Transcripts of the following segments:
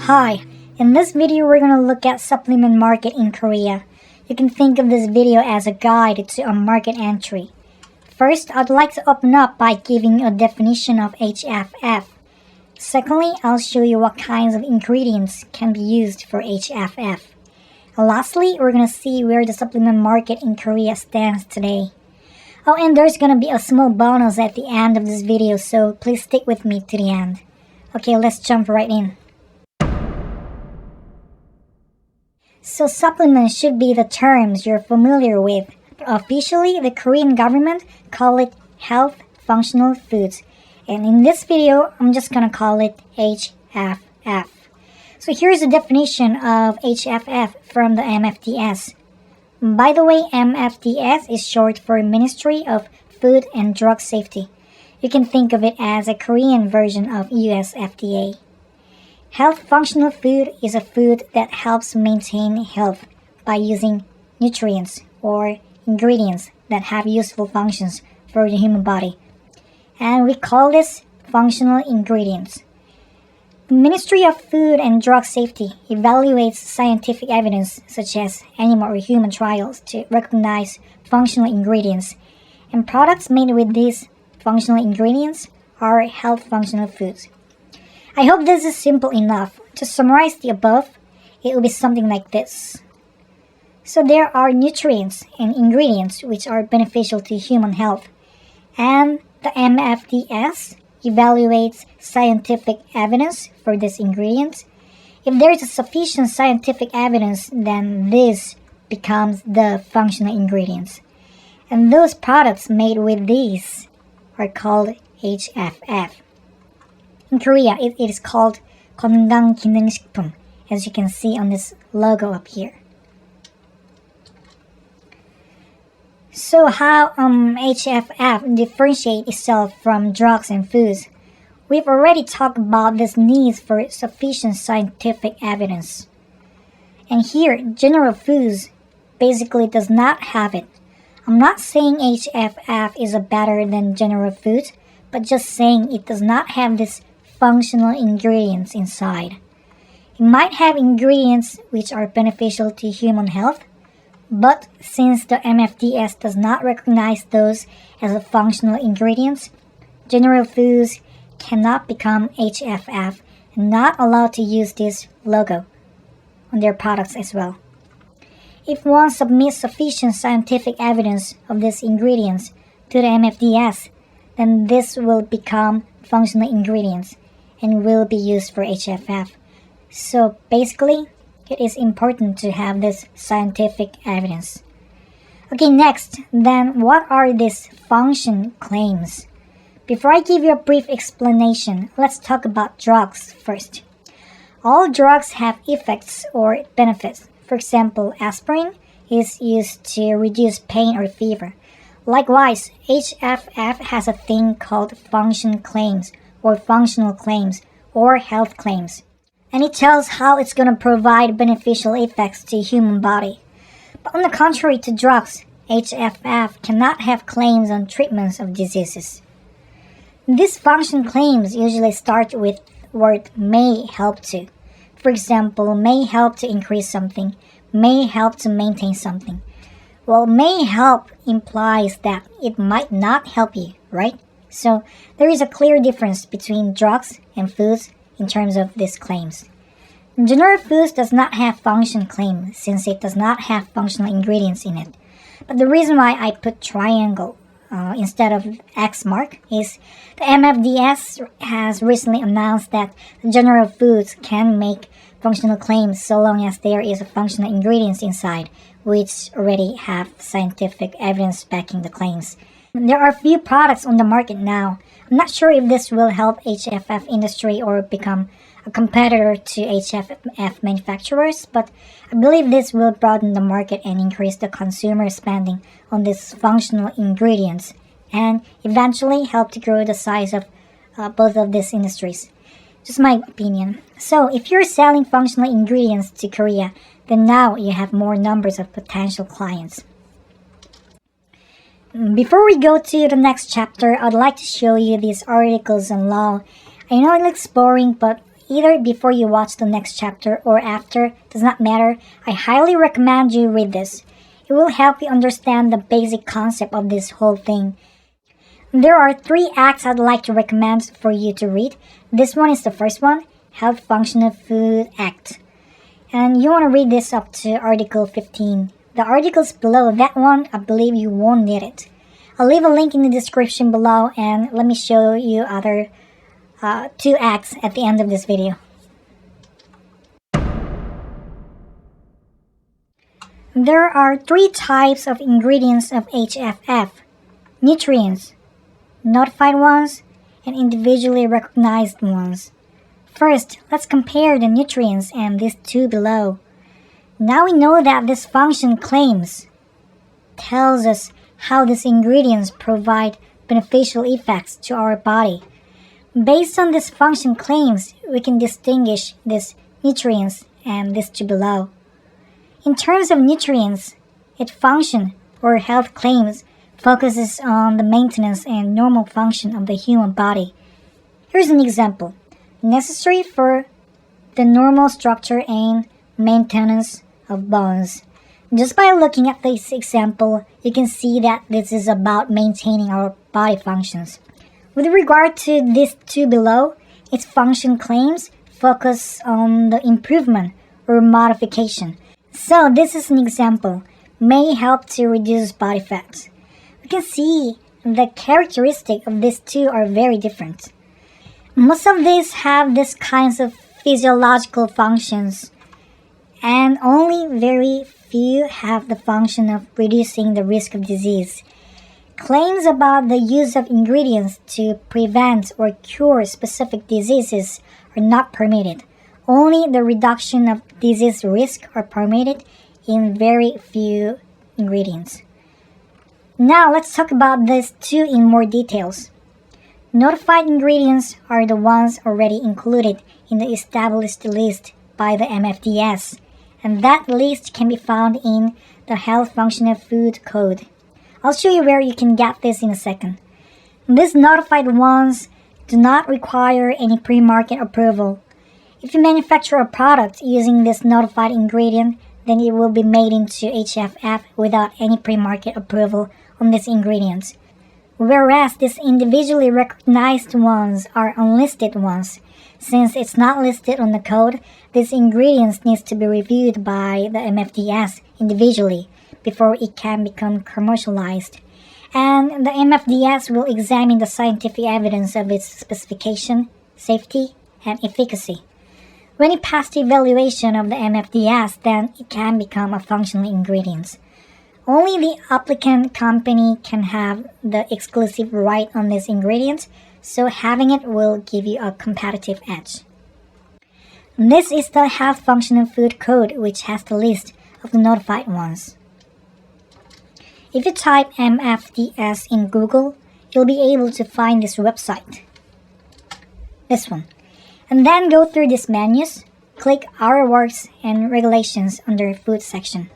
Hi, in this video we're going to look at supplement market in Korea. You can think of this video as a guide to a market entry. First, I'd like to open up by giving a definition of HFF. Secondly, I'll show you what kinds of ingredients can be used for HFF. And lastly, we're going to see where the supplement market in Korea stands today. Oh, and there's going to be a small bonus at the end of this video, so please stick with me to the end. Okay, let's jump right in. So supplements should be the terms you're familiar with, but officially the Korean government call it health functional foods. And in this video, I'm just gonna call it HFF. So here's the definition of HFF from the MFDS. By the way, MFDS is short for Ministry of Food and Drug Safety. You can think of it as a Korean version of US FDA. Health functional food is a food that helps maintain health by using nutrients or ingredients that have useful functions for the human body. And we call this functional ingredients. The Ministry of Food and Drug Safety evaluates scientific evidence such as animal or human trials to recognize functional ingredients, and products made with these functional ingredients are health functional foods. I hope this is simple enough. To summarize the above, it will be something like this. So there are nutrients and ingredients which are beneficial to human health, and the MFDS evaluates scientific evidence for these ingredients. If there is sufficient scientific evidence, then this becomes the functional ingredients. And those products made with these are called HFF. In Korea, it is called 건강기능식품, as you can see on this logo up here. So how HFF differentiate itself from drugs and foods? We've already talked about this need for sufficient scientific evidence. And here, general foods basically does not have it. I'm not saying HFF is better than general foods, but just saying it does not have this functional ingredients inside. It might have ingredients which are beneficial to human health, but since the MFDS does not recognize those as functional ingredients, general foods cannot become HFF and not allowed to use this logo on their products as well. If one submits sufficient scientific evidence of these ingredients to the MFDS, then this will become functional ingredients and will be used for HFF. So basically, it is important to have this scientific evidence. Okay, next, then what are these function claims? Before I give you a brief explanation, let's talk about drugs first. All drugs have effects or benefits. For example, aspirin is used to reduce pain or fever. Likewise, HFF has a thing called function claims or functional claims or health claims. And it tells how it's going to provide beneficial effects to the human body. But on the contrary to drugs, HFF cannot have claims on treatments of diseases. These function claims usually start with word may help to. For example, may help to increase something, may help to maintain something. Well, may help implies that it might not help you, right? So there is a clear difference between drugs and foods in terms of these claims. General foods does not have function claim since it does not have functional ingredients in it. But the reason why I put triangle instead of X mark is the MFDS has recently announced that general foods can make functional claims so long as there is a functional ingredients inside, which already have scientific evidence backing the claims. There are few products on the market now. I'm not sure if this will help HFF industry or become a competitor to HFF manufacturers, but I believe this will broaden the market and increase the consumer spending on these functional ingredients and eventually help to grow the size of both of these industries. Just my opinion. So if you're selling functional ingredients to Korea, then now you have more numbers of potential clients. Before we go to the next chapter, I'd like to show you these articles on law. I know it looks boring, but either before you watch the next chapter or after, does not matter. I highly recommend you read this. It will help you understand the basic concept of this whole thing. There are 3 acts I'd like to recommend for you to read. This one is the first one, Health Function of Food Act. And you want to read this up to Article 15. The articles below that one, I believe you won't need it. I'll leave a link in the description below, and let me show you other 2 acts at the end of this video. There are 3 types of ingredients of HFF: nutrients, notified ones, and individually recognized ones. First, let's compare the nutrients and these 2 below. Now we know that this function claims tells us how these ingredients provide beneficial effects to our body. Based on this function claims, we can distinguish these nutrients and these 2 below. In terms of nutrients, its function or health claims focuses on the maintenance and normal function of the human body. Here's an example. Necessary for the normal structure and maintenance of bones. Just by looking at this example, you can see that this is about maintaining our body functions. With regard to these 2 below, its function claims focus on the improvement or modification. So this is an example, may help to reduce body fat. We can see the characteristics of these 2 are very different. Most of these have these kinds of physiological functions, and only very few have the function of reducing the risk of disease. Claims about the use of ingredients to prevent or cure specific diseases are not permitted. Only the reduction of disease risk are permitted in very few ingredients. Now let's talk about these 2 in more details. Notified ingredients are the ones already included in the established list by the MFDS, and that list can be found in the Health Function of Food Code. I'll show you where you can get this in a second. These notified ones do not require any pre-market approval. If you manufacture a product using this notified ingredient, then it will be made into HFF without any pre-market approval on these ingredients. Whereas these individually recognized ones are unlisted ones. Since it's not listed on the code, these ingredients need to be reviewed by the MFDS individually before it can become commercialized. And the MFDS will examine the scientific evidence of its specification, safety, and efficacy. When it passed the evaluation of the MFDS, then it can become a functional ingredient. Only the applicant company can have the exclusive right on this ingredient, so having it will give you a competitive edge. This is the Health Function of Food Code, which has the list of the notified ones. If you type MFDS in Google, you'll be able to find this website. This one. And then go through these menus, click Our Works and Regulations under Food section.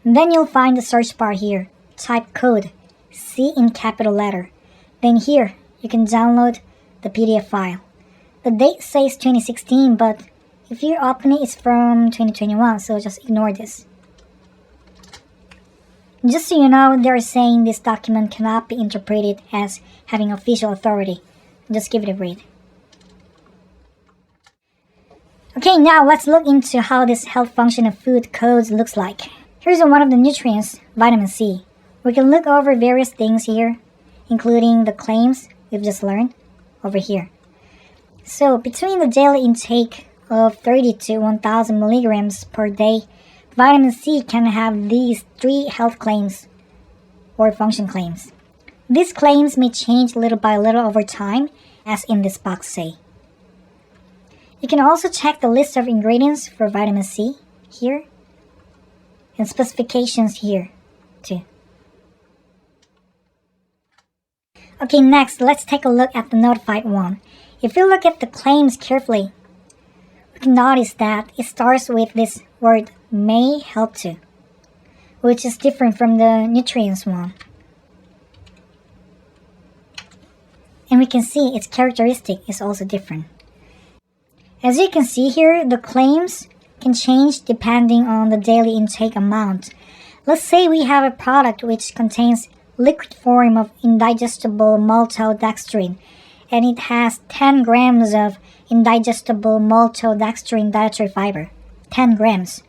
Then you'll find the search bar here. Type code, C in capital letter. Then here, you can download the PDF file. The date says 2016, but if you open it, it's from 2021, so just ignore this. Just so you know, they're saying this document cannot be interpreted as having official authority. Just give it a read. Okay, now let's look into how this health function of food codes looks like. Here's one of the nutrients, vitamin C. We can look over various things here, including the claims we've just learned over here. So between the daily intake of 30 to 1000 milligrams per day, vitamin C can have these 3 health claims or function claims. These claims may change little by little over time, as in this box say. You can also check the list of ingredients for vitamin C here, and specifications here too. Okay, next let's take a look at the notified one. If you look at the claims carefully, we can notice that it starts with this word may help to, which is different from the nutrients one. And we can see its characteristic is also different. As you can see here, the claims can change depending on the daily intake amount. Let's say we have a product which contains liquid form of indigestible maltodextrin, and it has 10 grams of indigestible maltodextrin dietary fiber. 10 grams.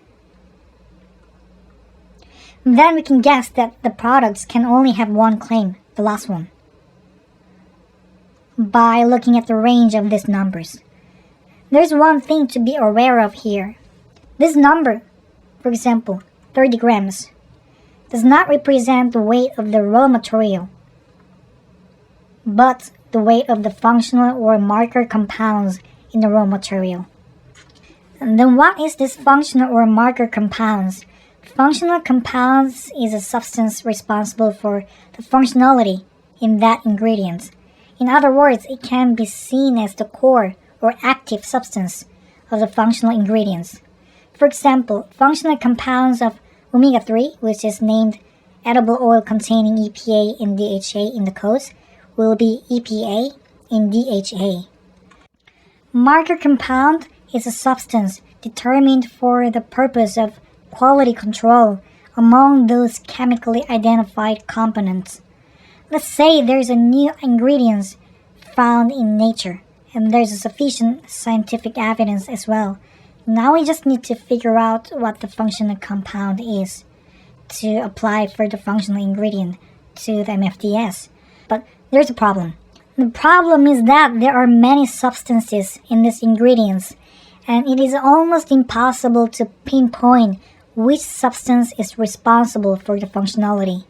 Then we can guess that the products can only have one claim, the last one, by looking at the range of these numbers. There's one thing to be aware of here. This number, for example, 30 grams, does not represent the weight of the raw material, but the weight of the functional or marker compounds in the raw material. And then what is this functional or marker compounds? Functional compounds is a substance responsible for the functionality in that ingredient. In other words, it can be seen as the core or active substance of the functional ingredients. For example, functional compounds of omega-3, which is named edible oil containing EPA and DHA in the codes, will be EPA and DHA. Marker compound is a substance determined for the purpose of quality control among those chemically identified components. Let's say there's a new ingredient found in nature, and there's a sufficient scientific evidence as well. Now we just need to figure out what the functional compound is to apply for the functional ingredient to the MFDS. But there's a problem. The problem is that there are many substances in these ingredients, and it is almost impossible to pinpoint which substance is responsible for the functionality.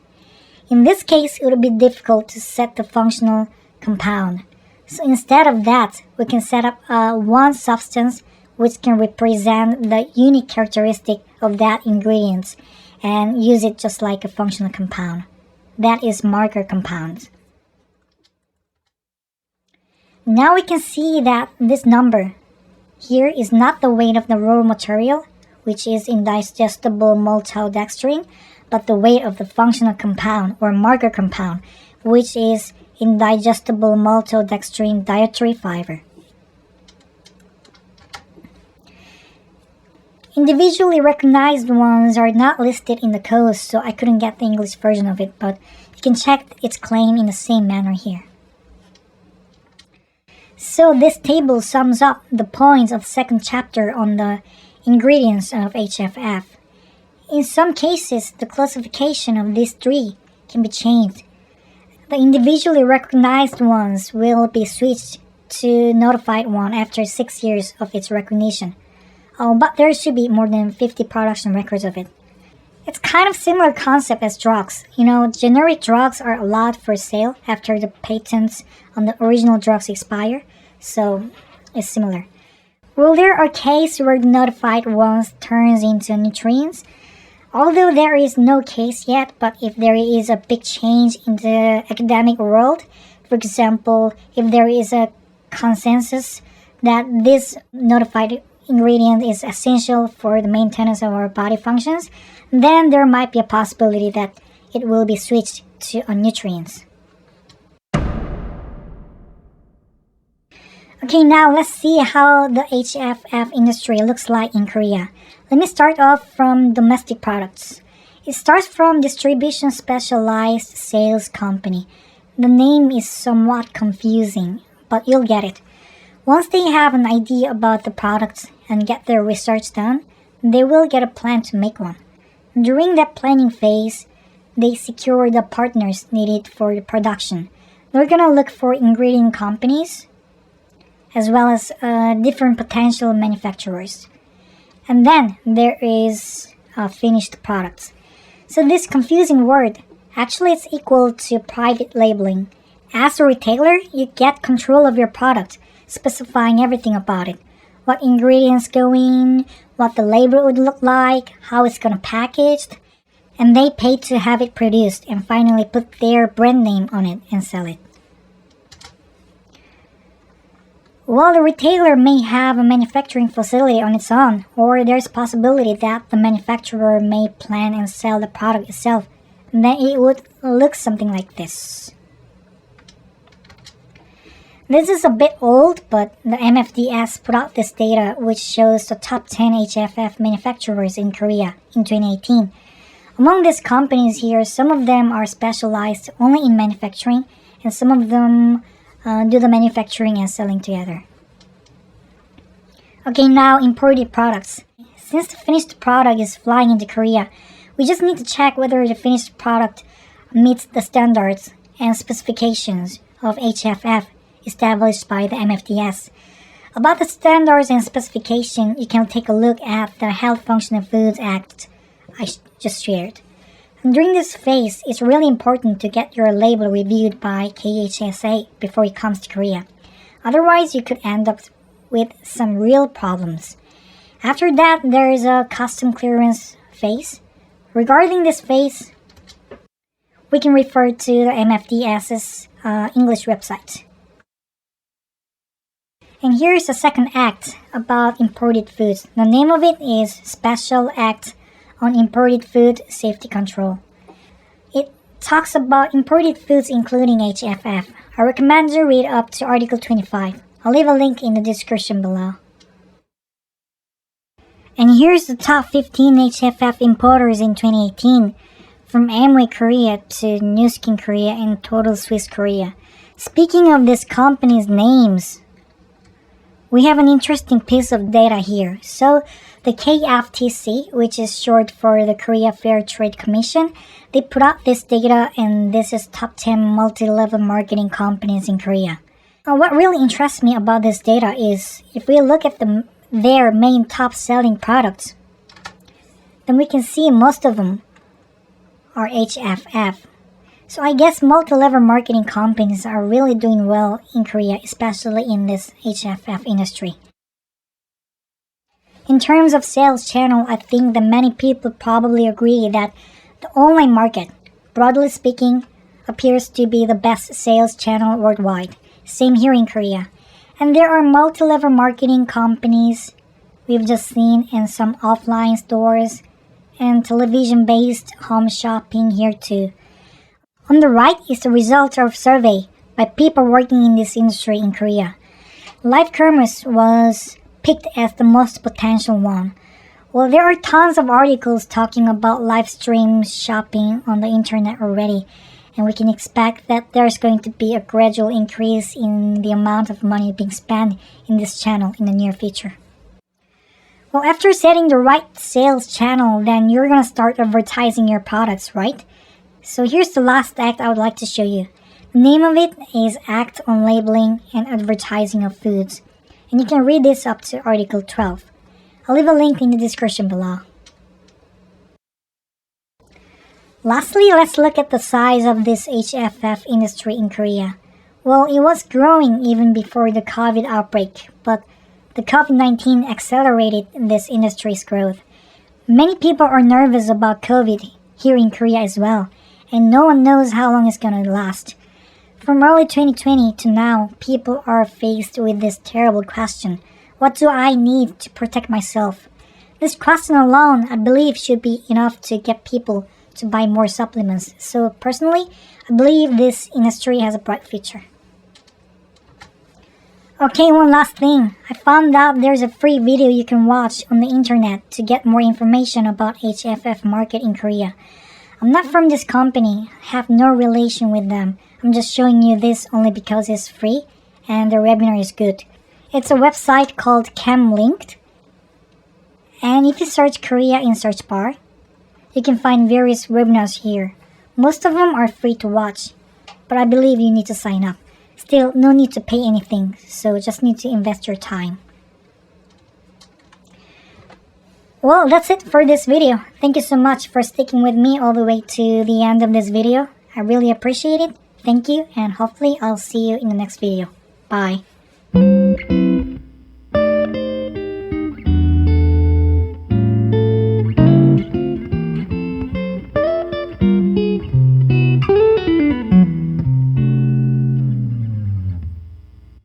In this case, it would be difficult to set the functional compound. So instead of that, we can set up one substance which can represent the unique characteristic of that ingredient and use it just like a functional compound. That is marker compounds. Now we can see that this number here is not the weight of the raw material, which is indigestible maltodextrin, but the weight of the functional compound or marker compound, which is indigestible maltodextrin dietary fiber. Individually recognized ones are not listed in the codes, so I couldn't get the English version of it, but you can check its claim in the same manner here. So this table sums up the points of the second chapter on the ingredients of HFF. In some cases, the classification of these three can be changed. The individually recognized ones will be switched to notified one after 6 years of its recognition. But there should be more than 50 production records of it. It's kind of similar concept as drugs. Generic drugs are allowed for sale after the patents on the original drugs expire, so it's similar. Well, there are cases where the notified ones turns into nutrients. Although there is no case yet, but if there is a big change in the academic world, for example, if there is a consensus that this notified ingredient is essential for the maintenance of our body functions, then there might be a possibility that it will be switched to nutrients. Okay, now let's see how the HFF industry looks like in Korea. Let me start off from domestic products. It starts from Distribution Specialized Sales Company. The name is somewhat confusing, but you'll get it. Once they have an idea about the products and get their research done, they will get a plan to make one. During that planning phase, they secure the partners needed for the production. They're gonna look for ingredient companies, as well as different potential manufacturers. And then there is finished products. So this confusing word, actually it's equal to private labeling. As a retailer, you get control of your product, specifying everything about it. What ingredients go in, what the label would look like, how it's gonna packaged, and they pay to have it produced and finally put their brand name on it and sell it. While the retailer may have a manufacturing facility on its own, or there's a possibility that the manufacturer may plan and sell the product itself, then it would look something like this. This is a bit old, but the MFDS put out this data which shows the top 10 HFF manufacturers in Korea in 2018. Among these companies here, some of them are specialized only in manufacturing, and some of them do the manufacturing and selling together. Okay, now imported products. Since the finished product is flying into Korea, we just need to check whether the finished product meets the standards and specifications of HFF established by the MFDS. About the standards and specification, you can take a look at the Health Functional Foods Act I just shared. And during this phase, it's really important to get your label reviewed by KHSA before it comes to Korea. Otherwise, you could end up with some real problems. After that, there is a custom clearance phase. Regarding this phase, we can refer to the MFDS's English website. And here's the second act about imported foods. The name of it is Special Act on Imported Food Safety Control. It talks about imported foods including HFF. I recommend you read up to Article 25. I'll leave a link in the description below. And here's the top 15 HFF importers in 2018, from Amway Korea to New Skin Korea and Total Swiss Korea. Speaking of these companies' names, we have an interesting piece of data here. So the KFTC, which is short for the Korea Fair Trade Commission, they put out this data, and this is top 10 multi-level marketing companies in Korea. What really interests me about this data is if we look at their main top-selling products, then we can see most of them are HFF. So I guess multi-level marketing companies are really doing well in Korea, especially in this HFF industry. In terms of sales channel, I think that many people probably agree that the online market, broadly speaking, appears to be the best sales channel worldwide. Same here in Korea. And there are multi-level marketing companies we've just seen, and some offline stores and television-based home shopping here too. On the right is the result of a survey by people working in this industry in Korea. Live commerce was picked as the most potential one. Well, there are tons of articles talking about live stream shopping on the internet already, and we can expect that there's going to be a gradual increase in the amount of money being spent in this channel in the near future. Well, after setting the right sales channel, then you're going to start advertising your products, right? So here's the last act I would like to show you. The name of it is Act on Labeling and Advertising of Foods. And you can read this up to Article 12. I'll leave a link in the description below. Lastly, let's look at the size of this HFF industry in Korea. Well, it was growing even before the COVID outbreak, but the COVID-19 accelerated this industry's growth. Many people are nervous about COVID here in Korea as well, and no one knows how long it's going to last. From early 2020 to now, people are faced with this terrible question. What do I need to protect myself? This question alone, I believe, should be enough to get people to buy more supplements. So personally, I believe this industry has a bright future. Okay, one last thing. I found out there's a free video you can watch on the internet to get more information about HFF market in Korea. I'm not from this company, have no relation with them. I'm just showing you this only because it's free and the webinar is good. It's a website called ChemLinked, and if you search Korea in search bar, you can find various webinars here. Most of them are free to watch, but I believe you need to sign up. Still, no need to pay anything, so just need to invest your time. Well, that's it for this video. Thank you so much for sticking with me all the way to the end of this video. I really appreciate it. Thank you, and hopefully I'll see you in the next video. Bye.